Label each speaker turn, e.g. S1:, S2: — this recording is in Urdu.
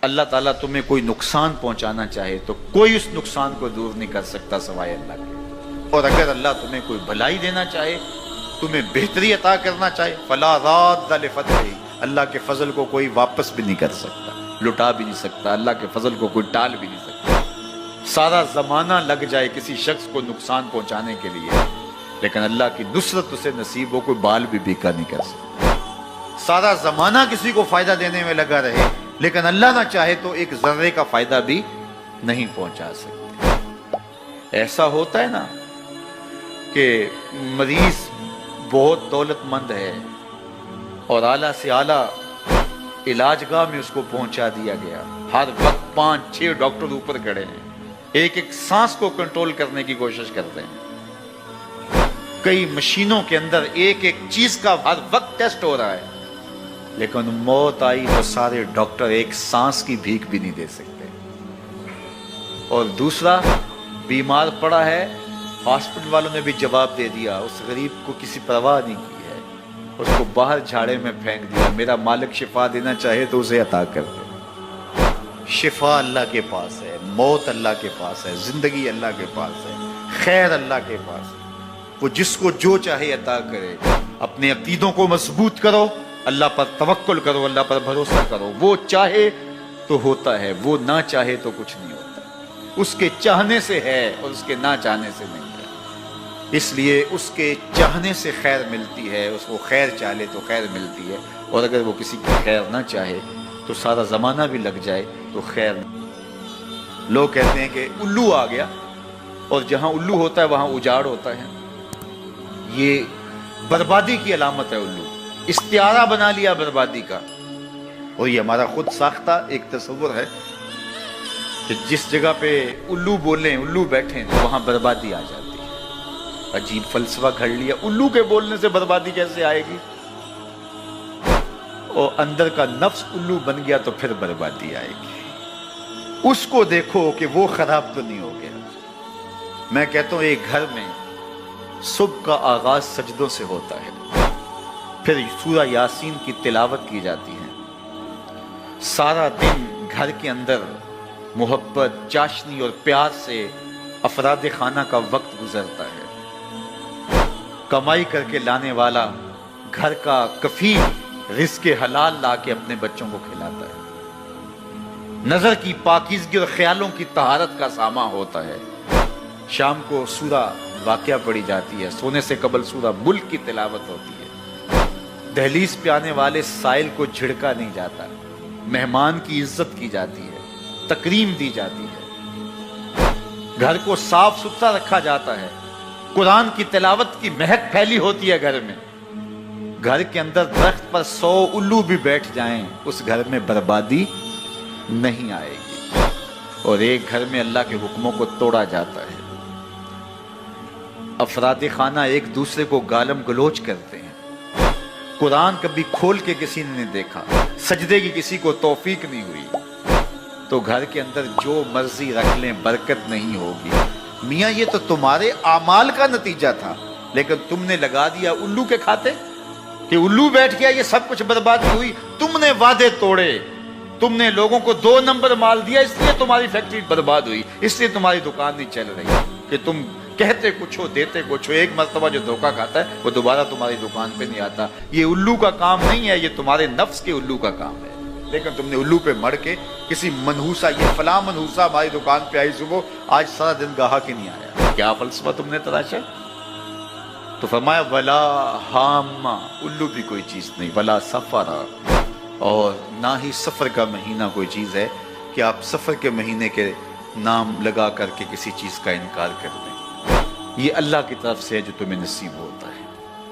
S1: اللہ تعالیٰ تمہیں کوئی نقصان پہنچانا چاہے تو کوئی اس نقصان کو دور نہیں کر سکتا سوائے اللہ کے، اور اگر اللہ تمہیں کوئی بھلائی دینا چاہے، تمہیں بہتری عطا کرنا چاہے، فلا راد لفضلہ، اللہ کے فضل کو کوئی واپس بھی نہیں کر سکتا، لٹا بھی نہیں سکتا، اللہ کے فضل کو کوئی ٹال بھی نہیں سکتا۔ سارا زمانہ لگ جائے کسی شخص کو نقصان پہنچانے کے لیے، لیکن اللہ کی نصرت اسے نصیب ہو، کوئی بال بھی بیکا نہیں کر سکتا۔ سارا زمانہ کسی کو فائدہ دینے میں لگا رہے، لیکن اللہ نہ چاہے تو ایک ذرے کا فائدہ بھی نہیں پہنچا سکتے۔ ایسا ہوتا ہے نا کہ مریض بہت دولت مند ہے اور اعلیٰ سے اعلیٰ علاج گاہ میں اس کو پہنچا دیا گیا، ہر وقت 5-6 ڈاکٹر اوپر کھڑے ہیں، ایک ایک سانس کو کنٹرول کرنے کی کوشش کرتے ہیں، کئی مشینوں کے اندر ایک ایک چیز کا ہر وقت ٹیسٹ ہو رہا ہے، لیکن موت آئی تو سارے ڈاکٹر ایک سانس کی بھیک بھی نہیں دے سکتے۔ اور دوسرا بیمار پڑا ہے، ہاسپٹل والوں نے بھی جواب دے دیا، اس غریب کو کسی پرواہ نہیں کی ہے، اس کو باہر جھاڑے میں پھینک دیا، میرا مالک شفا دینا چاہے تو اسے عطا کر دے۔ شفا اللہ کے پاس ہے، موت اللہ کے پاس ہے، زندگی اللہ کے پاس ہے، خیر اللہ کے پاس ہے، وہ جس کو جو چاہے عطا کرے۔ اپنے عقیدوں کو مضبوط کرو، اللہ پر توکل کرو، اللہ پر بھروسہ کرو، وہ چاہے تو ہوتا ہے، وہ نہ چاہے تو کچھ نہیں ہوتا، اس کے چاہنے سے ہے اور اس کے نہ چاہنے سے نہیں ہے، اس لیے اس کے چاہنے سے خیر ملتی ہے، اس کو خیر چاہے تو خیر ملتی ہے، اور اگر وہ کسی کی خیر نہ چاہے تو سارا زمانہ بھی لگ جائے تو خیر نہیں۔ لوگ کہتے ہیں کہ الو آ گیا، اور جہاں الو ہوتا ہے وہاں اجاڑ ہوتا ہے، یہ بربادی کی علامت ہے۔ الو استعارہ بنا لیا بربادی کا، اور یہ ہمارا خود ساختہ ایک تصور ہے کہ جس جگہ پہ الو بولیں، الو بیٹھیں تو وہاں بربادی آ جاتی ہے۔ عجیب فلسفہ گھڑ لیا، الو کے بولنے سے بربادی کیسے آئے گی؟ اور اندر کا نفس الو بن گیا تو پھر بربادی آئے گی۔ اس کو دیکھو کہ وہ خراب تو نہیں ہو گیا۔ میں کہتا ہوں ایک گھر میں صبح کا آغاز سجدوں سے ہوتا ہے، پھر سورہ یاسین کی تلاوت کی جاتی ہے، سارا دن گھر کے اندر محبت، چاشنی اور پیار سے افراد خانہ کا وقت گزرتا ہے، کمائی کر کے لانے والا گھر کا کفیل رزق حلال لا کے اپنے بچوں کو کھلاتا ہے، نظر کی پاکیزگی اور خیالوں کی طہارت کا ساما ہوتا ہے۔ شام کو سورہ واقعہ پڑھی جاتی ہے، سونے سے قبل سورہ ملک کی تلاوت ہوتی ہے، دہلیز پہ آنے والے سائل کو جھڑکا نہیں جاتا، مہمان کی عزت کی جاتی ہے، تکریم دی جاتی ہے، گھر کو صاف ستھرا رکھا جاتا ہے، قرآن کی تلاوت کی مہک پھیلی ہوتی ہے گھر میں۔ گھر کے اندر درخت پر 100 الو بھی بیٹھ جائیں، اس گھر میں بربادی نہیں آئے گی۔ اور ایک گھر میں اللہ کے حکموں کو توڑا جاتا ہے، افراد خانہ ایک دوسرے کو گالم گلوچ کرتے ہیں، قرآن کبھی کھول کے کسی نے نہیں دیکھا، سجدے کی کسی کو توفیق نہیں ہوئی، تو گھر کے اندر جو مرضی رکھ لیں برکت نہیں ہوگی۔ میاں یہ تو تمہارے اعمال کا نتیجہ تھا، لیکن تم نے لگا دیا الو کے کھاتے کہ الو بیٹھ گیا، یہ سب کچھ بربادی ہوئی۔ تم نے وعدے توڑے، تم نے لوگوں کو 2 نمبر مال دیا، اس لیے تمہاری فیکٹری برباد ہوئی، اس لیے تمہاری دکان نہیں چل رہی، کہ تم کہتے کچھ ہو دیتے کچھ ہو۔ ایک مرتبہ جو دھوکہ کھاتا ہے وہ دوبارہ تمہاری دکان پہ نہیں آتا۔ یہ الو کا کام نہیں ہے، یہ تمہارے نفس کے الو کا کام ہے، لیکن تم نے الو پہ مڑ کے کسی منحوسہ، یہ فلاں منحوسہ ہماری دکان پہ آئی صبح، آج سارا دن گاہک ہی نہیں آیا، کیا فلسفہ تم نے تراشا؟ تو فرمایا ولا حامہ، الو بھی کوئی چیز نہیں، ولا سفرا، اور نہ ہی سفر کا مہینہ کوئی چیز ہے کہ آپ سفر کے مہینے کے نام لگا کر کے کسی چیز کا انکار کر دیں۔ یہ اللہ کی طرف سے ہے جو تمہیں نصیب ہوتا ہے۔